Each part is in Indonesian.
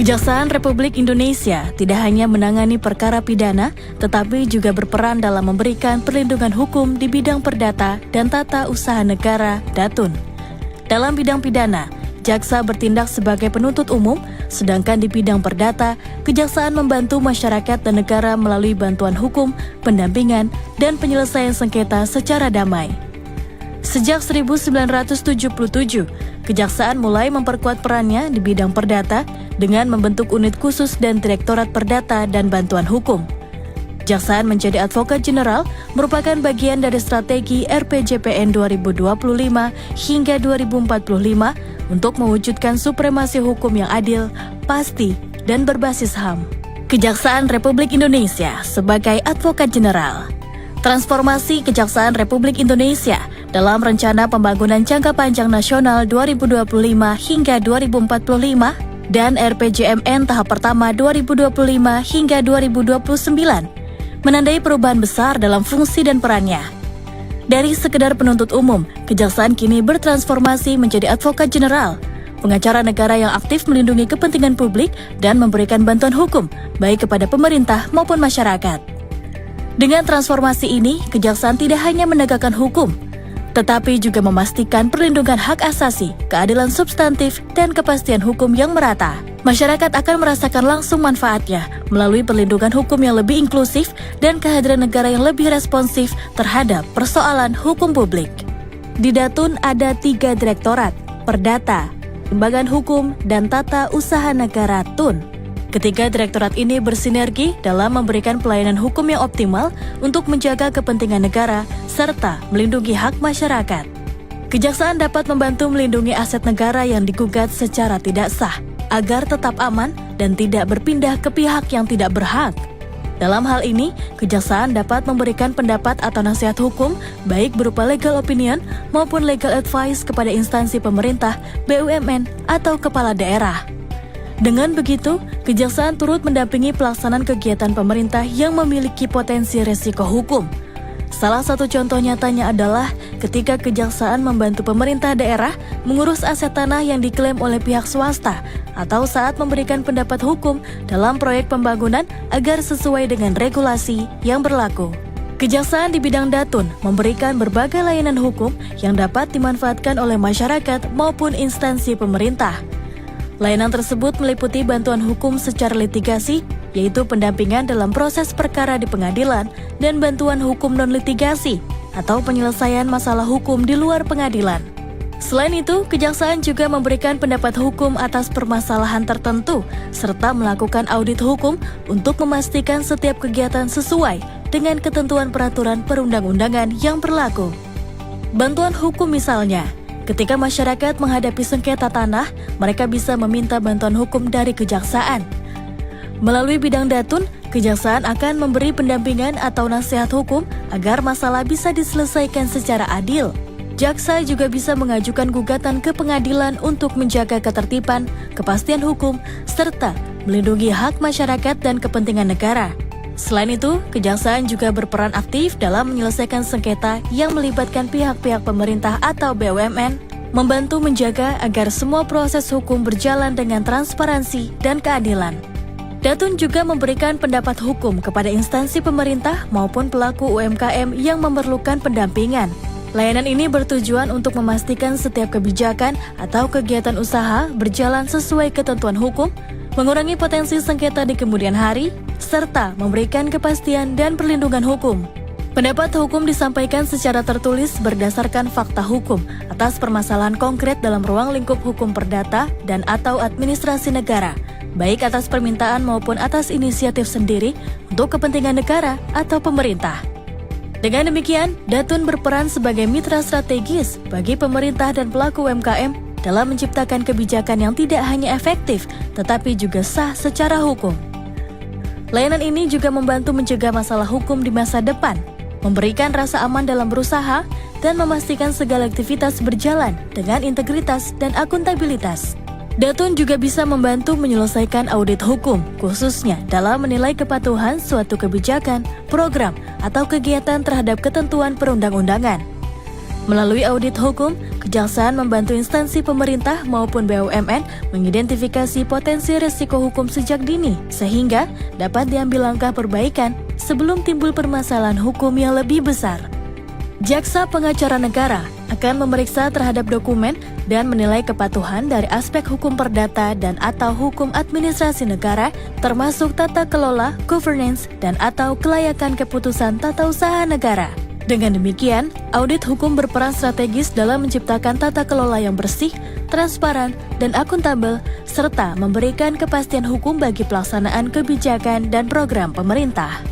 Kejaksaan Republik Indonesia tidak hanya menangani perkara pidana, tetapi juga berperan dalam memberikan perlindungan hukum di bidang perdata dan tata usaha negara (Datun). Dalam bidang pidana, jaksa bertindak sebagai penuntut umum, sedangkan di bidang perdata, kejaksaan membantu masyarakat dan negara melalui bantuan hukum, pendampingan, dan penyelesaian sengketa secara damai. Sejak 1977, kejaksaan mulai memperkuat perannya di bidang perdata dengan membentuk unit khusus dan Direktorat Perdata dan Bantuan Hukum. Kejaksaan menjadi advokat jeneral merupakan bagian dari strategi RPJPN 2025 hingga 2045 untuk mewujudkan supremasi hukum yang adil, pasti, dan berbasis HAM. Kejaksaan Republik Indonesia sebagai advokat jeneral. Transformasi Kejaksaan Republik Indonesia dalam Rencana Pembangunan Jangka Panjang Nasional 2025 hingga 2045 dan RPJMN tahap pertama 2025 hingga 2029 menandai perubahan besar dalam fungsi dan perannya. Dari sekedar penuntut umum, kejaksaan kini bertransformasi menjadi advokat jeneral, pengacara negara yang aktif melindungi kepentingan publik dan memberikan bantuan hukum baik kepada pemerintah maupun masyarakat. Dengan transformasi ini, kejaksaan tidak hanya menegakkan hukum, tetapi juga memastikan perlindungan hak asasi, keadilan substantif, dan kepastian hukum yang merata. Masyarakat akan merasakan langsung manfaatnya melalui perlindungan hukum yang lebih inklusif dan kehadiran negara yang lebih responsif terhadap persoalan hukum publik. Di Datun ada 3 direktorat, Perdata, Lembagaan Hukum, dan Tata Usaha Negara (TUN). Ketiga direktorat ini bersinergi dalam memberikan pelayanan hukum yang optimal untuk menjaga kepentingan negara serta melindungi hak masyarakat. Kejaksaan dapat membantu melindungi aset negara yang digugat secara tidak sah, agar tetap aman dan tidak berpindah ke pihak yang tidak berhak. Dalam hal ini, kejaksaan dapat memberikan pendapat atau nasihat hukum, baik berupa legal opinion maupun legal advice kepada instansi pemerintah, BUMN, atau kepala daerah. Dengan begitu, kejaksaan turut mendampingi pelaksanaan kegiatan pemerintah yang memiliki potensi resiko hukum. Salah satu contoh nyatanya adalah ketika kejaksaan membantu pemerintah daerah mengurus aset tanah yang diklaim oleh pihak swasta atau saat memberikan pendapat hukum dalam proyek pembangunan agar sesuai dengan regulasi yang berlaku. Kejaksaan di bidang Datun memberikan berbagai layanan hukum yang dapat dimanfaatkan oleh masyarakat maupun instansi pemerintah. Layanan tersebut meliputi bantuan hukum secara litigasi, yaitu pendampingan dalam proses perkara di pengadilan, dan bantuan hukum non-litigasi, atau penyelesaian masalah hukum di luar pengadilan. Selain itu, kejaksaan juga memberikan pendapat hukum atas permasalahan tertentu, serta melakukan audit hukum untuk memastikan setiap kegiatan sesuai dengan ketentuan peraturan perundang-undangan yang berlaku. Bantuan hukum misalnya, ketika masyarakat menghadapi sengketa tanah, mereka bisa meminta bantuan hukum dari kejaksaan. Melalui bidang Datun, kejaksaan akan memberi pendampingan atau nasihat hukum agar masalah bisa diselesaikan secara adil. Jaksa juga bisa mengajukan gugatan ke pengadilan untuk menjaga ketertiban, kepastian hukum, serta melindungi hak masyarakat dan kepentingan negara. Selain itu, kejaksaan juga berperan aktif dalam menyelesaikan sengketa yang melibatkan pihak-pihak pemerintah atau BUMN, membantu menjaga agar semua proses hukum berjalan dengan transparansi dan keadilan. Datun juga memberikan pendapat hukum kepada instansi pemerintah maupun pelaku UMKM yang memerlukan pendampingan. Layanan ini bertujuan untuk memastikan setiap kebijakan atau kegiatan usaha berjalan sesuai ketentuan hukum, mengurangi potensi sengketa di kemudian hari, serta memberikan kepastian dan perlindungan hukum. Pendapat hukum disampaikan secara tertulis berdasarkan fakta hukum atas permasalahan konkret dalam ruang lingkup hukum perdata dan atau administrasi negara, baik atas permintaan maupun atas inisiatif sendiri untuk kepentingan negara atau pemerintah. Dengan demikian, Datun berperan sebagai mitra strategis bagi pemerintah dan pelaku UMKM dalam menciptakan kebijakan yang tidak hanya efektif, tetapi juga sah secara hukum. Layanan ini juga membantu mencegah masalah hukum di masa depan, memberikan rasa aman dalam berusaha, dan memastikan segala aktivitas berjalan dengan integritas dan akuntabilitas. Datun juga bisa membantu menyelesaikan audit hukum, khususnya dalam menilai kepatuhan suatu kebijakan, program, atau kegiatan terhadap ketentuan perundang-undangan. Melalui audit hukum, Kejaksaan membantu instansi pemerintah maupun BUMN mengidentifikasi potensi risiko hukum sejak dini, sehingga dapat diambil langkah perbaikan sebelum timbul permasalahan hukum yang lebih besar. Jaksa Pengacara Negara akan memeriksa terhadap dokumen dan menilai kepatuhan dari aspek hukum perdata dan atau hukum administrasi negara, termasuk tata kelola, governance, dan atau kelayakan keputusan tata usaha negara. Dengan demikian, audit hukum berperan strategis dalam menciptakan tata kelola yang bersih, transparan, dan akuntabel, serta memberikan kepastian hukum bagi pelaksanaan kebijakan dan program pemerintah.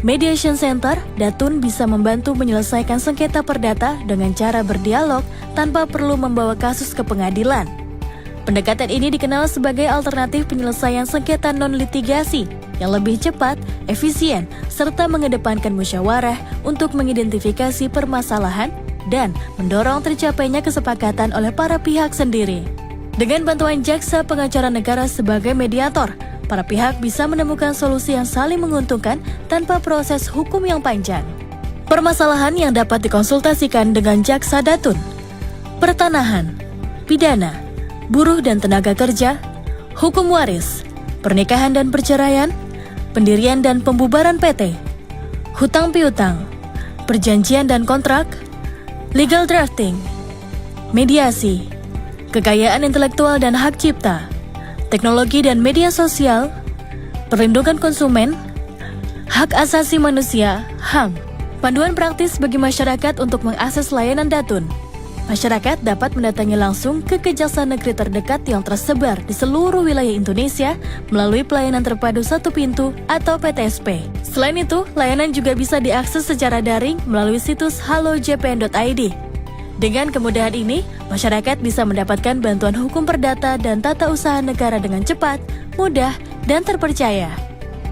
Mediation Center, Datun bisa membantu menyelesaikan sengketa perdata dengan cara berdialog tanpa perlu membawa kasus ke pengadilan. Pendekatan ini dikenal sebagai alternatif penyelesaian sengketa non-litigasi yang lebih cepat, efisien, serta mengedepankan musyawarah untuk mengidentifikasi permasalahan dan mendorong tercapainya kesepakatan oleh para pihak sendiri. Dengan bantuan Jaksa Pengacara Negara sebagai mediator, para pihak bisa menemukan solusi yang saling menguntungkan tanpa proses hukum yang panjang. Permasalahan yang dapat dikonsultasikan dengan Jaksa Datun: pertanahan, pidana, buruh dan tenaga kerja, hukum waris, pernikahan dan perceraian, pendirian dan pembubaran PT, hutang piutang, perjanjian dan kontrak, legal drafting, mediasi, kekayaan intelektual dan hak cipta, teknologi dan media sosial, perlindungan konsumen, hak asasi manusia, HAM, panduan praktis bagi masyarakat untuk mengakses layanan Datun. Masyarakat dapat mendatangi langsung ke Kejaksaan Negeri terdekat yang tersebar di seluruh wilayah Indonesia melalui pelayanan terpadu satu pintu atau PTSP. Selain itu, layanan juga bisa diakses secara daring melalui situs halojpn.id. Dengan kemudahan ini, masyarakat bisa mendapatkan bantuan hukum perdata dan tata usaha negara dengan cepat, mudah, dan terpercaya.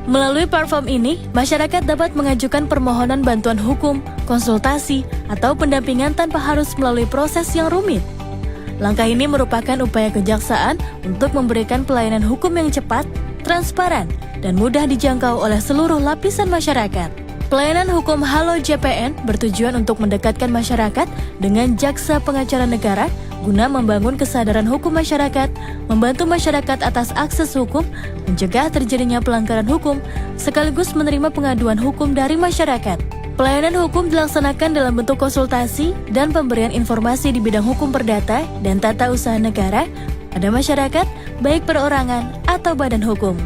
Melalui platform ini, masyarakat dapat mengajukan permohonan bantuan hukum, konsultasi, atau pendampingan tanpa harus melalui proses yang rumit. Langkah ini merupakan upaya kejaksaan untuk memberikan pelayanan hukum yang cepat, transparan, dan mudah dijangkau oleh seluruh lapisan masyarakat. Pelayanan hukum Halo JPN bertujuan untuk mendekatkan masyarakat dengan Jaksa Pengacara Negara guna membangun kesadaran hukum masyarakat, membantu masyarakat atas akses hukum, mencegah terjadinya pelanggaran hukum, sekaligus menerima pengaduan hukum dari masyarakat. Pelayanan hukum dilaksanakan dalam bentuk konsultasi dan pemberian informasi di bidang hukum perdata dan tata usaha negara pada masyarakat, baik perorangan atau badan hukum.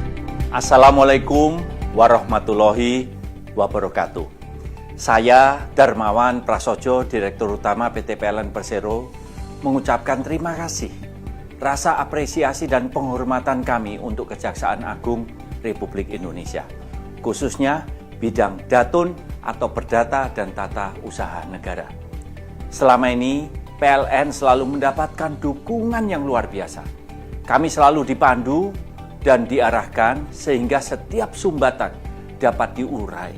Assalamualaikum warahmatullahi wabarakatuh. Saya Darmawan Prasojo, Direktur Utama PT PLN Persero, mengucapkan terima kasih, rasa apresiasi dan penghormatan kami untuk Kejaksaan Agung Republik Indonesia, khususnya bidang Datun atau Perdata dan Tata Usaha Negara. Selama ini, PLN selalu mendapatkan dukungan yang luar biasa. Kami selalu dipandu dan diarahkan sehingga setiap sumbatan dapat diurai.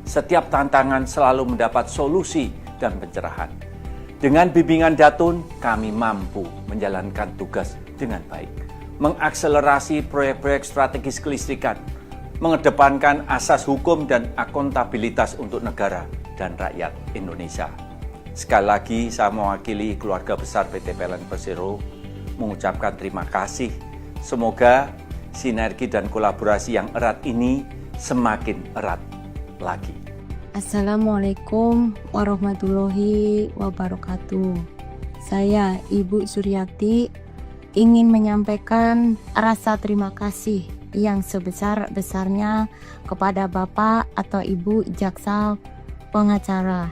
Setiap tantangan selalu mendapat solusi dan pencerahan. Dengan bimbingan Datun, kami mampu menjalankan tugas dengan baik, mengakselerasi proyek-proyek strategis kelistrikan, mengedepankan asas hukum dan akuntabilitas untuk negara dan rakyat Indonesia. Sekali lagi, saya mewakili keluarga besar PT PLN Persero mengucapkan terima kasih. Semoga sinergi dan kolaborasi yang erat ini semakin erat lagi. Assalamualaikum warahmatullahi wabarakatuh. Saya Ibu Suryati ingin menyampaikan rasa terima kasih yang sebesar-besarnya kepada Bapak atau Ibu Jaksa Pengacara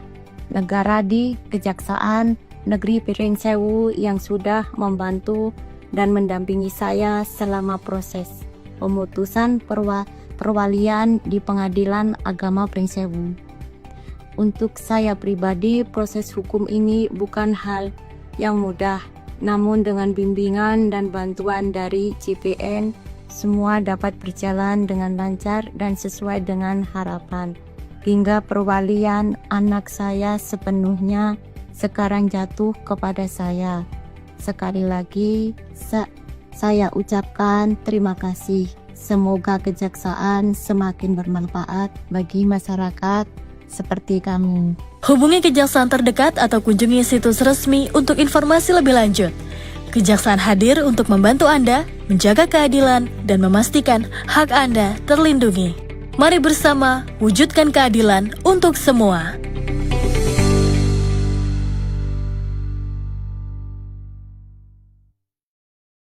Negara di Kejaksaan Negeri Pringsewu yang sudah membantu dan mendampingi saya selama proses pemutusan perwalian di Pengadilan Agama Pringsewu. Untuk saya pribadi, proses hukum ini bukan hal yang mudah, namun dengan bimbingan dan bantuan dari JPN, semua dapat berjalan dengan lancar dan sesuai dengan harapan. Hingga perwalian anak saya sepenuhnya sekarang jatuh kepada saya. Sekali lagi, saya ucapkan terima kasih. Semoga kejaksaan semakin bermanfaat bagi masyarakat seperti kami. Hubungi kejaksaan terdekat atau kunjungi situs resmi untuk informasi lebih lanjut. Kejaksaan hadir untuk membantu Anda menjaga keadilan dan memastikan hak Anda terlindungi. Mari bersama wujudkan keadilan untuk semua.